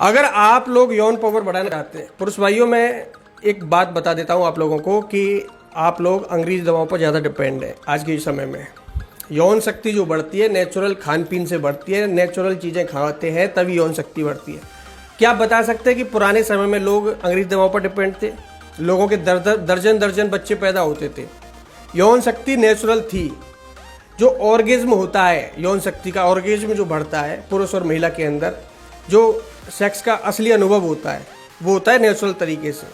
अगर आप लोग यौन पावर बढ़ाना चाहते हैं, पुरुष भाइयों, मैं एक बात बता देता हूं आप लोगों को कि आप लोग अंग्रेजी दवाओं पर ज़्यादा डिपेंड है। आज के समय में यौन शक्ति जो बढ़ती है नेचुरल खान पीन से बढ़ती है, नेचुरल चीज़ें खाते हैं तभी यौन शक्ति बढ़ती है। क्या आप बता सकते हैं कि पुराने समय में लोग अंग्रेजी दवाओं पर डिपेंड थे? लोगों के दर्जन दर्जन बच्चे पैदा होते थे। यौन शक्ति नेचुरल थी। जो ऑर्गेज्म होता है, यौन शक्ति का ऑर्गेज्म जो बढ़ता है पुरुष और महिला के अंदर, जो सेक्स का असली अनुभव होता है वो होता है नेचुरल तरीके से।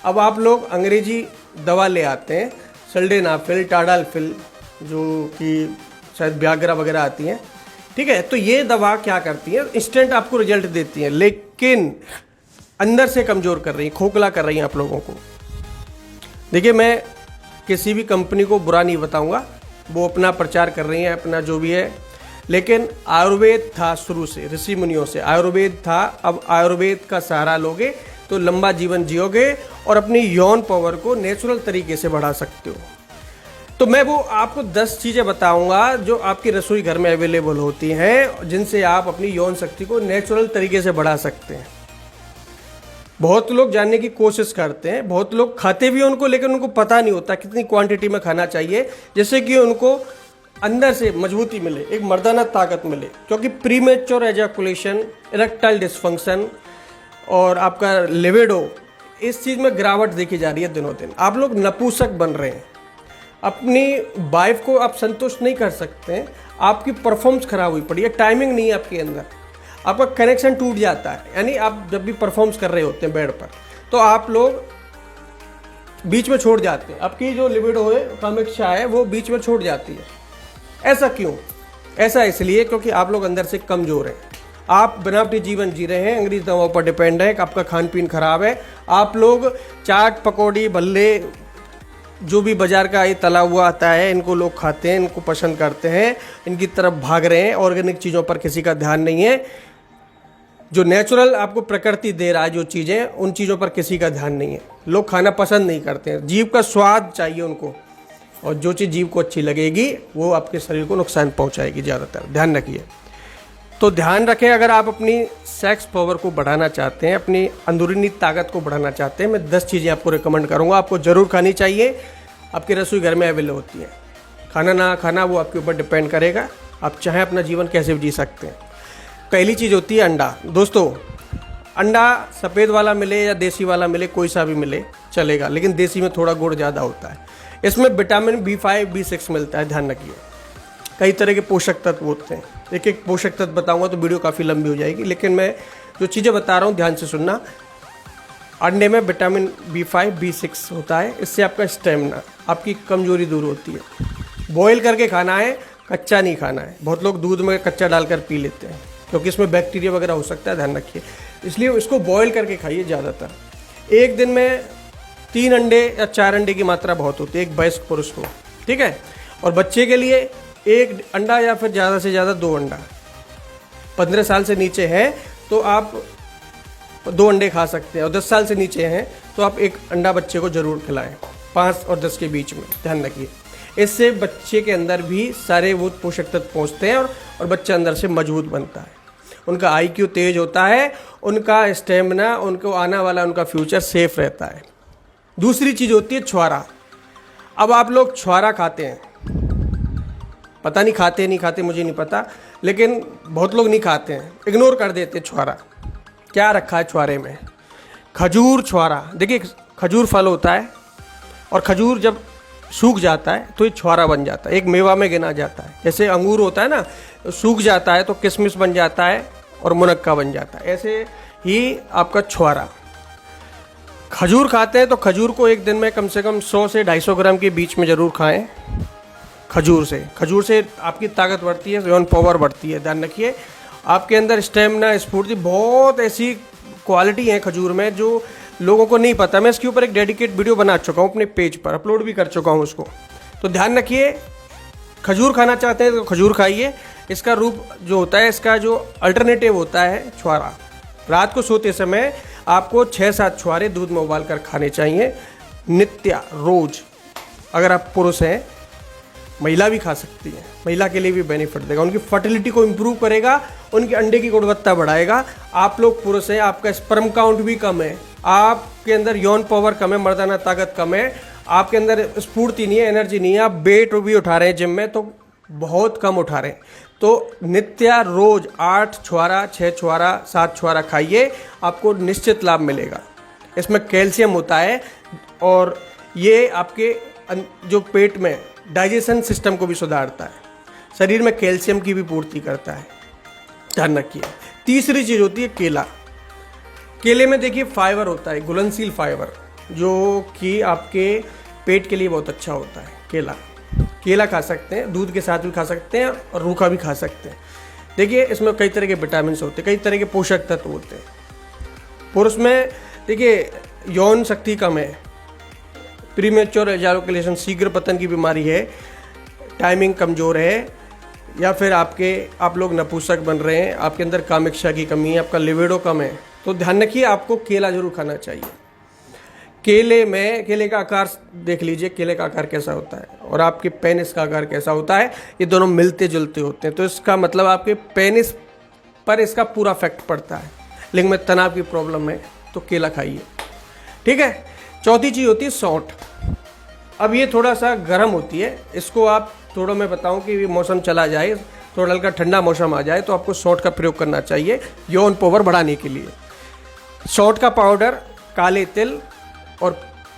अब आप लोग अंग्रेजी दवा ले आते हैं, सिल्डेनाफिल, टाडाल्फिल, जो कि शायद व्याग्रा वगैरह आती हैं, ठीक है। तो ये दवा क्या करती है? इंस्टेंट आपको रिजल्ट देती है, लेकिन अंदर से कमज़ोर कर रही है, खोखला कर रही हैं आप लोगों को। देखिए, मैं किसी भी कंपनी को बुरा नहीं बताऊंगा, वो अपना प्रचार कर रही हैं, अपना जो भी है, लेकिन आयुर्वेद था शुरू से, ऋषि मुनियों से आयुर्वेद था। अब आयुर्वेद का सहारा लोगे तो लंबा जीवन जियोगे और अपनी यौन पावर को नेचुरल तरीके से बढ़ा सकते हो। तो मैं वो आपको 10 चीज़ें बताऊंगा जो आपकी रसोई घर में अवेलेबल होती हैं, जिनसे आप अपनी यौन शक्ति को नेचुरल तरीके से बढ़ा सकते हैं। बहुत लोग जानने की कोशिश करते हैं, बहुत लोग खाते भी उनको, लेकिन उनको पता नहीं होता कितनी क्वांटिटी में खाना चाहिए, जिससे कि उनको अंदर से मजबूती मिले, एक मर्दाना ताकत मिले। क्योंकि प्रीमेच्योर एजैकुलेशन, इरेक्टाइल डिसफंक्शन और आपका लिबिडो, इस चीज़ में गिरावट देखी जा रही है दिनों दिन। आप लोग नपुंसक बन रहे हैं, अपनी वाइफ को आप संतुष्ट नहीं कर सकते हैं, आपकी परफॉर्मेंस खराब हुई पड़ी है, टाइमिंग नहीं है आपके अंदर, आपका कनेक्शन टूट जाता है। यानी आप जब भी परफॉर्मेंस कर रहे होते हैं बेड पर, तो आप लोग बीच में छोड़ जाते हैं, आपकी जो लिबिडो है, कामिक्षा है, वो बीच में छोड़ जाती है। ऐसा क्यों? ऐसा इसलिए क्योंकि आप लोग अंदर से कमज़ोर हैं, आप बनावटी जीवन जी रहे हैं, अंग्रेजी दवाओं पर डिपेंड है, आपका खान पीन खराब है। आप लोग चाट पकौड़ी भल्ले जो भी बाजार का ये तला हुआ आता है, इनको लोग खाते हैं, इनको पसंद करते हैं, इनकी तरफ भाग रहे हैं। ऑर्गेनिक चीज़ों पर किसी का ध्यान नहीं है। जो नेचुरल आपको प्रकृति दे रहा है जो चीज़ें, उन चीज़ों पर किसी का ध्यान नहीं है। लोग खाना पसंद नहीं करते हैं, जीभ का स्वाद चाहिए उनको, और जो चीज़ जीभ को अच्छी लगेगी वो आपके शरीर को नुकसान पहुंचाएगी ज़्यादातर। ध्यान रखिए। तो ध्यान रखें, अगर आप अपनी सेक्स पावर को बढ़ाना चाहते हैं, अपनी अंदरूनी ताकत को बढ़ाना चाहते हैं, मैं 10 चीज़ें आपको रिकमेंड करूंगा, आपको ज़रूर खानी चाहिए। आपके रसोई घर में अवेलेबल होती है। खाना ना खाना वो आपके ऊपर डिपेंड करेगा, आप चाहें अपना जीवन कैसे भी जी सकते हैं। पहली चीज़ होती है अंडा। दोस्तों, अंडा सफ़ेद वाला मिले या देसी वाला मिले, कोई सा भी मिले चलेगा, लेकिन देसी में थोड़ा गुड़ ज़्यादा होता है। इसमें विटामिन B5, B6 मिलता है, ध्यान रखिए। कई तरह के पोषक तत्व होते हैं, एक एक पोषक तत्व बताऊंगा तो वीडियो काफ़ी लंबी हो जाएगी, लेकिन मैं जो चीज़ें बता रहा हूँ ध्यान से सुनना। अंडे में विटामिन B5, B6 होता है, इससे आपका स्टेमिना, आपकी कमजोरी दूर होती है। बॉयल करके खाना है, कच्चा नहीं खाना है। बहुत लोग दूध में कच्चा डालकर पी लेते हैं क्योंकि इसमें बैक्टीरिया वगैरह हो सकता है, ध्यान रखिए। इसलिए इसको बॉयल करके खाइए ज़्यादातर। एक दिन में 3 अंडे या 4 अंडे की मात्रा बहुत होती है एक वयस्क पुरुष को, ठीक है। और बच्चे के लिए 1 अंडा या फिर ज़्यादा से ज़्यादा 2 अंडा। 15 साल से नीचे है तो आप 2 अंडे खा सकते हैं, और 10 साल से नीचे हैं तो आप 1 अंडा बच्चे को ज़रूर खिलाएं, 5 और 10 के बीच में, ध्यान रखिए। इससे बच्चे के अंदर भी सारे वो पोषक तत्व पहुँचते हैं और बच्चा अंदर से मजबूत बनता है, उनका IQ तेज होता है, उनका स्टेमिना, उनको आने वाला उनका फ्यूचर सेफ रहता है। दूसरी चीज़ होती है छुआरा। अब आप लोग छुआरा खाते हैं, पता नहीं खाते नहीं खाते मुझे नहीं पता, लेकिन बहुत लोग नहीं खाते हैं, इग्नोर कर देते हैं छुआरा। क्या रखा है छुआरे में? खजूर छुआरा। देखिए, खजूर फल होता है और खजूर जब सूख जाता है तो ये छुआरा बन जाता है, एक मेवा में गिना जाता है। जैसे अंगूर होता है ना, सूख जाता है तो किशमिश बन जाता है और मुनक्का बन जाता है, ऐसे ही आपका छुआरा। खजूर खाते हैं तो खजूर को एक दिन में कम से कम 100 से 250 ग्राम के बीच में ज़रूर खाएं। खजूर से आपकी ताकत बढ़ती है, यौन पावर बढ़ती है, ध्यान रखिए। आपके अंदर स्टेमिना, स्फूर्ति, बहुत ऐसी क्वालिटी है खजूर में जो लोगों को नहीं पता। मैं इसके ऊपर एक डेडिकेट वीडियो बना चुका हूँ, अपने पेज पर अपलोड भी कर चुका हूँ उसको। तो ध्यान रखिए, खजूर खाना चाहते हैं तो खजूर खाइए। इसका रूप जो होता है, इसका जो अल्टरनेटिव होता है छुआरा। रात को सोते समय आपको 6-7 छुआरे दूध में उबाल कर खाने चाहिए नित्य, रोज। अगर आप पुरुष हैं महिला भी खा सकती है, महिला के लिए भी बेनिफिट देगा, उनकी फर्टिलिटी को इम्प्रूव करेगा, उनके अंडे की गुणवत्ता बढ़ाएगा। आप लोग पुरुष हैं, आपका स्पर्म काउंट भी कम है, आपके अंदर यौन पावर कम है, मर्दाना ताकत कम है, आपके अंदर स्फूर्ति नहीं है, एनर्जी नहीं है, आप वेट भी उठा रहे हैं जिम में तो बहुत कम उठा रहे हैं, तो नित्य रोज 8 छुआरा 6 छुआरा 7 छुआरा खाइए, आपको निश्चित लाभ मिलेगा। इसमें कैल्शियम होता है और ये आपके जो पेट में डाइजेशन सिस्टम को भी सुधारता है, शरीर में कैल्शियम की भी पूर्ति करता है, ध्यान रखिए। तीसरी चीज़ होती है केला। केले में देखिए फाइबर होता है, घुलनशील फाइबर, जो कि आपके पेट के लिए बहुत अच्छा होता है। केला खा सकते हैं, दूध के साथ भी खा सकते हैं और रूखा भी खा सकते हैं। देखिए इसमें कई तरह के विटामिन होते हैं, कई तरह के पोषक तत्व होते हैं। पुरुष में देखिए यौन शक्ति कम है, प्रीमेच्योर एजाकुलेशन, शीघ्र पतन की बीमारी है, टाइमिंग कमज़ोर है, या फिर आप लोग नपुंसक बन रहे हैं, आपके अंदर कामिक्षा की कमी है, आपका लिबिडो कम है, तो ध्यान रखिए आपको केला जरूर खाना चाहिए। केले का आकार देख लीजिए, केले का आकार कैसा होता है और आपके पेनिस का आकार कैसा होता है, ये दोनों मिलते जुलते होते हैं, तो इसका मतलब आपके पेनिस पर इसका पूरा इफेक्ट पड़ता है। लिंग में तनाव की प्रॉब्लम है तो केला खाइए, ठीक है। चौथी चीज़ होती है सौंठ। अब ये थोड़ा सा गर्म होती है, इसको आप थोड़ा मैं बताऊं कि मौसम चला जाए, थोड़ा हल्का ठंडा मौसम आ जाए तो आपको सौंठ का प्रयोग करना चाहिए यौन पावर बढ़ाने के लिए। सौंठ का पाउडर, काले तिल और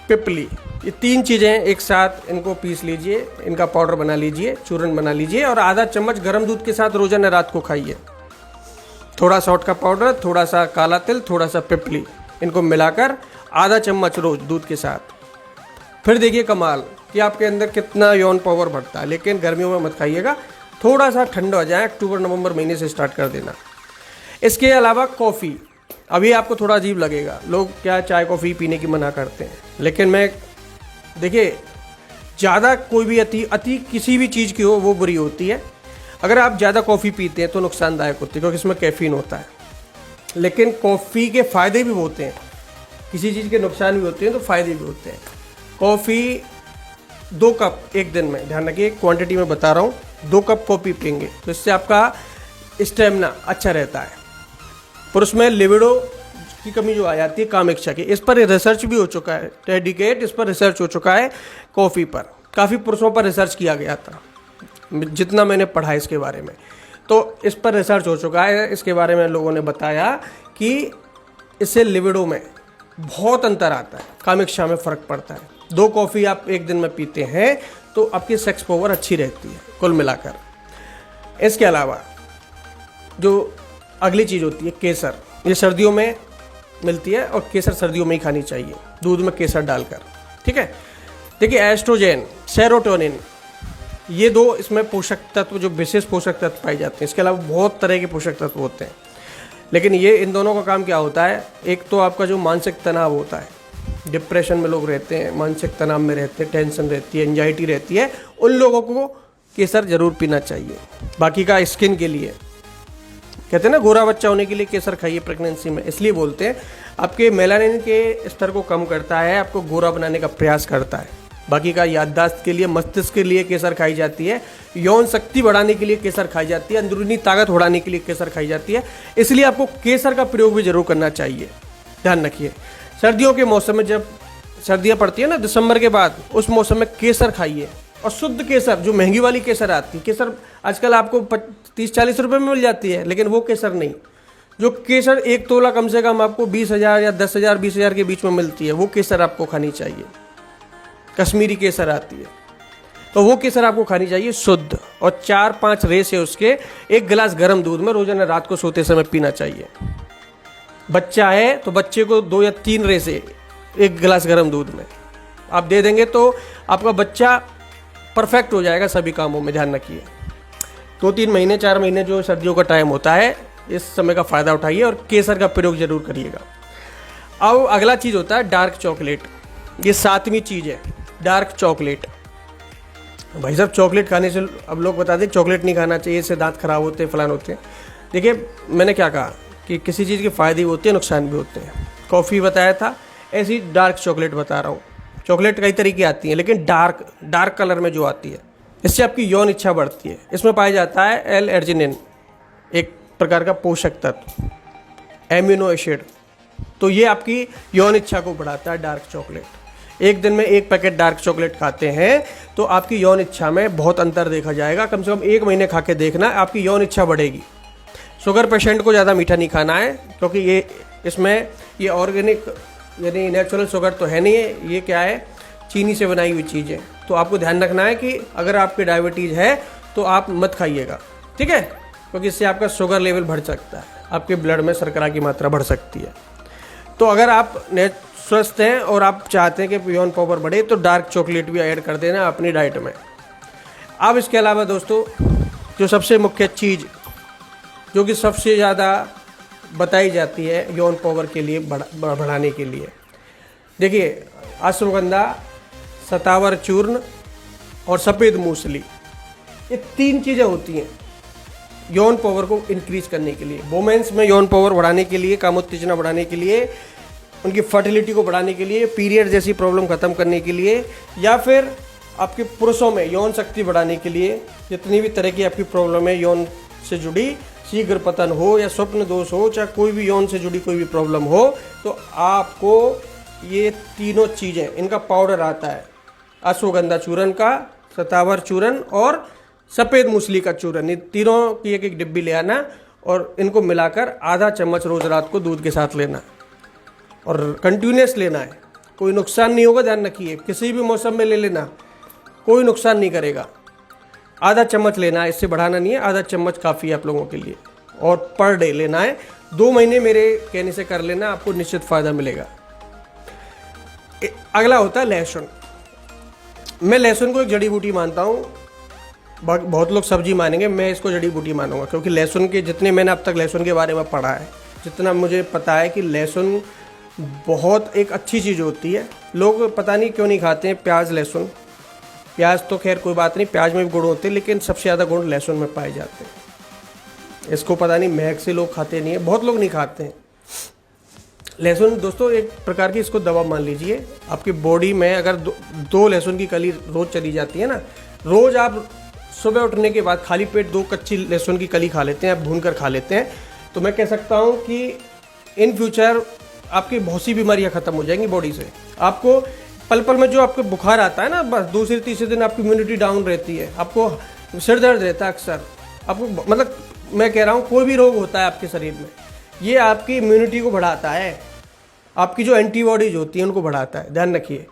पिपली, ये 3 चीज़ें एक साथ इनको पीस लीजिए, इनका पाउडर बना लीजिए, चूर्ण बना लीजिए और आधा चम्मच गर्म दूध के साथ रोजाना रात को खाइए। थोड़ा सौंठ का पाउडर, थोड़ा सा काला तिल, थोड़ा सा पिपली, इनको मिलाकर आधा चम्मच रोज दूध के साथ, फिर देखिए कमाल कि आपके अंदर कितना यौन पावर बढ़ता है। लेकिन गर्मियों में मत खाइएगा, थोड़ा सा ठंडा हो जाए, अक्टूबर नवंबर महीने से स्टार्ट कर देना। इसके अलावा कॉफ़ी, अभी आपको थोड़ा अजीब लगेगा, लोग क्या चाय कॉफ़ी पीने की मना करते हैं, लेकिन मैं देखिए ज़्यादा कोई भी अति किसी भी चीज़ की हो वो बुरी होती है। अगर आप ज़्यादा कॉफ़ी पीते हैं तो नुकसानदायक होती है क्योंकि इसमें कैफीन होता है, लेकिन कॉफ़ी के फ़ायदे भी होते हैं, किसी चीज़ के नुकसान भी होते हैं तो फ़ायदे भी होते हैं। कॉफ़ी 2 कप एक दिन में, ध्यान रखिए क्वांटिटी में बता रहा हूँ, 2 कप कॉफ़ी पियेंगे तो इससे आपका स्टेमिना अच्छा रहता है। पुरुष में लिबिडो की कमी जो आ जाती है, कामिक्षा की, इस पर रिसर्च भी हो चुका है, डेडिकेट इस पर रिसर्च हो चुका है। कॉफ़ी पर काफ़ी पुरुषों पर रिसर्च किया गया था, जितना मैंने पढ़ा इसके बारे में, तो इस पर रिसर्च हो चुका है। इसके बारे में लोगों ने बताया कि इससे लिबिडो में बहुत अंतर आता है, कामिक्षा में फ़र्क पड़ता है। 2 कॉफ़ी आप एक दिन में पीते हैं तो आपकी सेक्स पावर अच्छी रहती है कुल मिलाकर। इसके अलावा जो अगली चीज़ होती है केसर, ये सर्दियों में मिलती है और केसर सर्दियों में ही खानी चाहिए, दूध में केसर डालकर, ठीक है। देखिए एस्ट्रोजन, सेरोटोनिन, ये 2 इसमें पोषक तत्व, जो विशेष पोषक तत्व पाए जाते हैं। इसके अलावा बहुत तरह के पोषक तत्व होते हैं, लेकिन ये इन दोनों का काम क्या होता है, एक तो आपका जो मानसिक तनाव होता है, डिप्रेशन में लोग रहते हैं, मानसिक तनाव में रहते हैं, टेंशन रहती है, एंजाइटी रहती है, उन लोगों को केसर जरूर पीना चाहिए। बाकी का स्किन के लिए कहते हैं ना, गोरा बच्चा होने के लिए केसर खाइए प्रेगनेंसी में, इसलिए बोलते हैं, आपके मेलानिन के स्तर को कम करता है, आपको गोरा बनाने का प्रयास करता है। बाकी का याददाश्त के लिए, मस्तिष्क के लिए केसर खाई जाती है, यौन शक्ति बढ़ाने के लिए केसर खाई जाती है, अंदरूनी ताकत बढ़ाने के लिए केसर खाई जाती है, इसलिए आपको केसर का प्रयोग भी जरूर करना चाहिए। ध्यान रखिए सर्दियों के मौसम में, जब सर्दियाँ पड़ती है ना दिसंबर के बाद, उस मौसम में केसर खाइए, और शुद्ध केसर, जो महंगी वाली केसर आती है, केसर आजकल आपको 30-40 रुपये में मिल जाती है, लेकिन वो केसर नहीं, जो केसर 1 तोला कम से कम आपको 20,000 या 10,000 20,000 के बीच में मिलती है, वो केसर आपको खानी चाहिए। कश्मीरी केसर आती है तो वो केसर आपको खानी चाहिए शुद्ध, और 4-5 रेस है उसके 1 गिलास गर्म दूध में रोजाना रात को सोते समय पीना चाहिए। बच्चा है तो बच्चे को 2 या 3 रेसे 1 गिलास गर्म दूध में आप दे देंगे तो आपका बच्चा परफेक्ट हो जाएगा सभी कामों में। ध्यान रखिए 2-3 महीने 4 महीने जो सर्दियों का टाइम होता है, इस समय का फ़ायदा उठाइए और केसर का प्रयोग जरूर करिएगा। अब अगला चीज़ होता है डार्क चॉकलेट, ये 7वीं चीज़ है डार्क चॉकलेट। भाई साहब चॉकलेट खाने से, अब लोग बता दें चॉकलेट नहीं खाना चाहिए, इससे दांत खराब होते हैं, फलान होते हैं। देखिए मैंने क्या कहा कि किसी चीज़ के फ़ायदे भी होते हैं, नुकसान भी होते हैं। कॉफ़ी बताया था, ऐसी डार्क चॉकलेट बता रहा हूँ। चॉकलेट कई तरीके की आती हैं, लेकिन डार्क कलर में जो आती है इससे आपकी यौन इच्छा बढ़ती है। इसमें पाया जाता है एल अर्जिनिन, एक प्रकार का पोषक तत्व, एमिनो एसिड। तो ये आपकी यौन इच्छा को बढ़ाता है डार्क चॉकलेट। एक दिन में 1 पैकेट डार्क चॉकलेट खाते हैं तो आपकी यौन इच्छा में बहुत अंतर देखा जाएगा। कम से कम 1 महीने खा के देखना, आपकी यौन इच्छा बढ़ेगी। शुगर पेशेंट को ज़्यादा मीठा नहीं खाना है, क्योंकि ये ऑर्गेनिक यानी नेचुरल शुगर तो है नहीं है, ये क्या है, चीनी से बनाई हुई चीज़ है। तो आपको ध्यान रखना है कि अगर आपके डायबिटीज़ है तो आप मत खाइएगा, ठीक है, क्योंकि इससे आपका शुगर लेवल बढ़ सकता है, आपके ब्लड में शर्करा की मात्रा बढ़ सकती है। तो अगर आप स्वस्थ हैं और आप चाहते हैं कि यौन पावर बढ़े तो डार्क चॉकलेट भी ऐड कर देना अपनी डाइट में। अब इसके अलावा दोस्तों, जो सबसे मुख्य चीज़ जो कि सबसे ज़्यादा बताई जाती है यौन पावर के लिए बढ़ाने के लिए, देखिए, अश्वगंधा, सतावर चूर्ण और सफ़ेद मूसली, ये 3 चीज़ें होती हैं यौन पावर को इंक्रीज करने के लिए। वुमेन्स में यौन पावर बढ़ाने के लिए, कामोत्तेजना बढ़ाने के लिए, उनकी फर्टिलिटी को बढ़ाने के लिए, पीरियड जैसी प्रॉब्लम खत्म करने के लिए, या फिर आपके पुरुषों में यौन शक्ति बढ़ाने के लिए। जितनी भी तरह की आपकी प्रॉब्लम है यौन से जुड़ी, शीघ्र पतन हो या स्वप्न दोष हो, चाहे कोई भी यौन से जुड़ी कोई भी प्रॉब्लम हो, तो आपको ये तीनों चीज़ें, इनका पाउडर आता है, अश्वगंधा चूर्ण का, सतावर चूर्ण और सफ़ेद मूसली का चूर्ण। ये तीनों की 1-1 डिब्बी ले आना और इनको मिलाकर आधा चम्मच रोज़ रात को दूध के साथ लेना और कंटिन्यूस लेना है। कोई नुकसान नहीं होगा, ध्यान रखिए, किसी भी मौसम में ले लेना, कोई नुकसान नहीं करेगा। आधा चम्मच लेना है, इससे बढ़ाना नहीं है, आधा चम्मच काफ़ी है आप लोगों के लिए, और पर डे लेना है। 2 महीने मेरे कहने से कर लेना, आपको निश्चित फ़ायदा मिलेगा। अगला होता है लहसुन। मैं लहसुन को एक जड़ी बूटी मानता हूँ, बहुत लोग सब्जी मानेंगे, मैं इसको जड़ी बूटी मानूंगा, क्योंकि लहसुन के जितने मैंने अब तक लहसुन के बारे में पढ़ा है, जितना मुझे पता है कि लहसुन बहुत एक अच्छी चीज़ होती है। लोग पता नहीं क्यों नहीं खाते हैं प्याज, लहसुन। प्याज तो खैर कोई बात नहीं, प्याज में भी गुण होते हैं, लेकिन सबसे ज़्यादा गुण लहसुन में पाए जाते हैं। इसको पता नहीं महक से लोग खाते नहीं है, बहुत लोग नहीं खाते हैं लहसुन। दोस्तों, एक प्रकार की इसको दवा मान लीजिए। आपकी बॉडी में अगर 2 लहसुन की कली रोज़ चली जाती है ना, रोज़ आप सुबह उठने के बाद खाली पेट 2 कच्ची लहसुन की कली खा लेते हैं, आप भून कर खा लेते हैं, तो मैं कह सकता हूँ कि इन फ्यूचर आपकी बहुत सी बीमारियाँ ख़त्म हो जाएंगी बॉडी से। आपको पल पल में जो आपको बुखार आता है ना, बस दूसरे तीसरे दिन आपकी इम्यूनिटी डाउन रहती है, आपको सिर दर्द रहता है अक्सर, आपको मतलब मैं कह रहा हूँ कोई भी रोग होता है आपके शरीर में, ये आपकी इम्यूनिटी को बढ़ाता है, आपकी जो एंटीबॉडीज होती हैं उनको बढ़ाता है। ध्यान रखिए,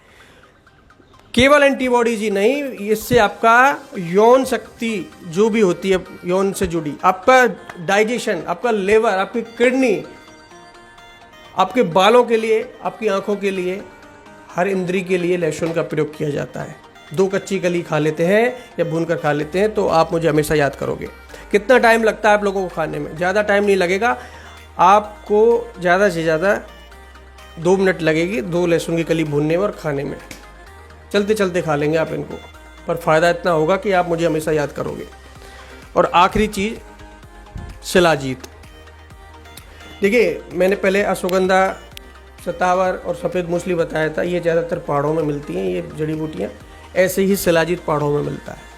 केवल एंटीबॉडीज ही नहीं, इससे आपका यौन शक्ति जो भी होती है यौन से जुड़ी, आपका डाइजेशन, आपका लिवर, आपकी किडनी, आपके बालों के लिए, आपकी आंखों के लिए, हर इंद्री के लिए लहसुन का प्रयोग किया जाता है। 2 कच्ची कली खा लेते हैं या भूनकर खा लेते हैं तो आप मुझे हमेशा याद करोगे। कितना टाइम लगता है आप लोगों को खाने में? ज़्यादा टाइम नहीं लगेगा, आपको ज़्यादा से ज़्यादा 2 मिनट लगेगी 2 लहसुन की कली भूनने में और खाने में। चलते चलते खा लेंगे आप इनको, पर फ़ायदा इतना होगा कि आप मुझे हमेशा याद करोगे। और आखिरी चीज़, शिलाजीत। देखिए, मैंने पहले अश्वगंधा, सतावर और सफ़ेद मूसली बताया था, ये ज़्यादातर पहाड़ों में मिलती हैं ये जड़ी बूटियाँ। ऐसे ही शिलाजीत पहाड़ों में मिलता है।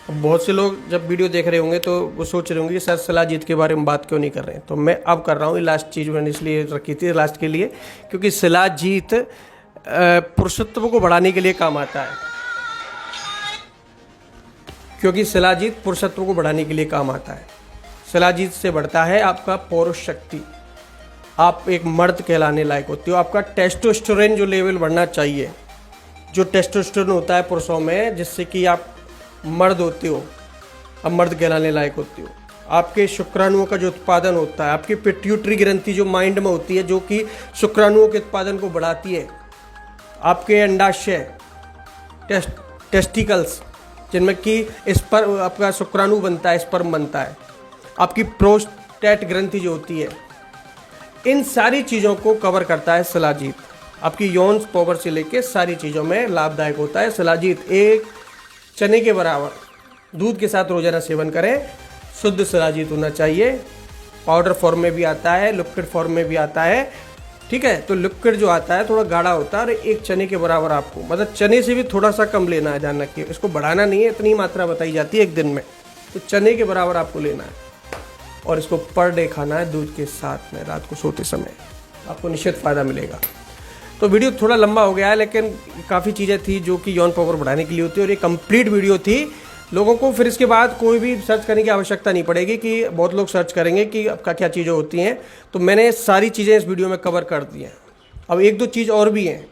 अब बहुत से लोग जब वीडियो देख रहे होंगे तो वो सोच रहे होंगे कि सर शिलाजीत के बारे में बात क्यों नहीं कर रहे हैं, तो मैं अब कर रहा हूँ। ये लास्ट चीज़ मैंने इसलिए रखी थी लास्ट के लिए, क्योंकि शिलाजीत पुरुषत्व को बढ़ाने के लिए काम आता है। क्योंकि शिलाजीत पुरुषत्व को बढ़ाने के लिए काम आता है। शिलाजीत से बढ़ता है आपका पौरुष शक्ति, आप एक मर्द कहलाने लायक होते हो। आपका टेस्टोस्टेरोन जो लेवल बढ़ना चाहिए, जो टेस्टोस्टेरोन होता है पुरुषों में, जिससे कि आप मर्द होते हो, अब मर्द कहलाने लायक होते हो। आपके शुक्राणुओं का जो उत्पादन होता है, आपकी पिट्यूटरी ग्रंथि जो माइंड में होती है, जो कि शुक्राणुओं के उत्पादन को बढ़ाती है। आपके अंडाशय, टेस्टिकल्स, जिनमें कि स्पर्म, आपका शुक्राणु बनता है, स्पर्म बनता है। आपकी प्रोस्टेट ग्रंथि जो होती है, इन सारी चीज़ों को कवर करता है शिलाजीत। आपकी यौन पावर से लेके सारी चीज़ों में लाभदायक होता है शिलाजीत। 1 चने के बराबर दूध के साथ रोजाना सेवन करें। शुद्ध शिलाजीत होना चाहिए, पाउडर फॉर्म में भी आता है, लिक्विड फॉर्म में भी आता है। ठीक है। तो लिक्विड जो आता है थोड़ा गाढ़ा होता है और एक चने के बराबर आपको, मतलब चने से भी थोड़ा सा कम लेना है, ध्यान रखिए। इसको बढ़ाना नहीं है, इतनी मात्रा बताई जाती है एक दिन में, तो चने के बराबर आपको लेना है और इसको पर डे खाना है दूध के साथ में रात को सोते समय, आपको निश्चित फ़ायदा मिलेगा। तो वीडियो थोड़ा लंबा हो गया है, लेकिन काफ़ी चीज़ें थी जो कि यौन पावर बढ़ाने के लिए होती है और ये कंप्लीट वीडियो थी। लोगों को फिर इसके बाद कोई भी सर्च करने की आवश्यकता नहीं पड़ेगी कि बहुत लोग सर्च करेंगे कि आपका क्या चीज़ें होती हैं, तो मैंने सारी चीज़ें इस वीडियो में कवर कर दी हैं। अब एक दो चीज़ और भी हैं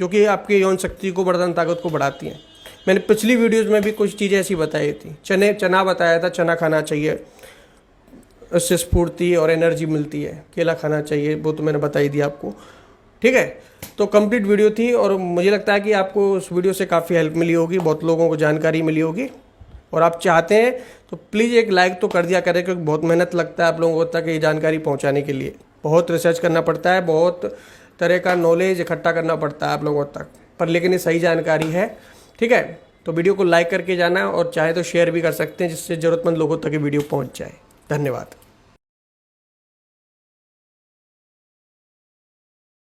जो कि आपके यौन शक्ति को, वर्धन ताकत को बढ़ाती हैं। मैंने पिछली वीडियोज़ में भी कुछ चीज़ें ऐसी बताई थी। चना बताया था, चना खाना चाहिए, उससे स्फूर्ति और एनर्जी मिलती है। केला खाना चाहिए, वो तो मैंने बताई दी आपको, ठीक है। तो कंप्लीट वीडियो थी और मुझे लगता है कि आपको उस वीडियो से काफ़ी हेल्प मिली होगी, बहुत लोगों को जानकारी मिली होगी। और आप चाहते हैं तो प्लीज़ एक लाइक तो कर दिया करें, क्योंकि बहुत मेहनत लगता है आप लोगों तक ये जानकारी पहुंचाने के लिए। बहुत रिसर्च करना पड़ता है, बहुत तरह का नॉलेज इकट्ठा करना पड़ता है आप लोगों तक, पर लेकिन ये सही जानकारी है, ठीक है। तो वीडियो को लाइक करके जाना और चाहे तो शेयर भी कर सकते हैं, जिससे ज़रूरतमंद लोगों तक ये वीडियो पहुँच जाए। धन्यवाद।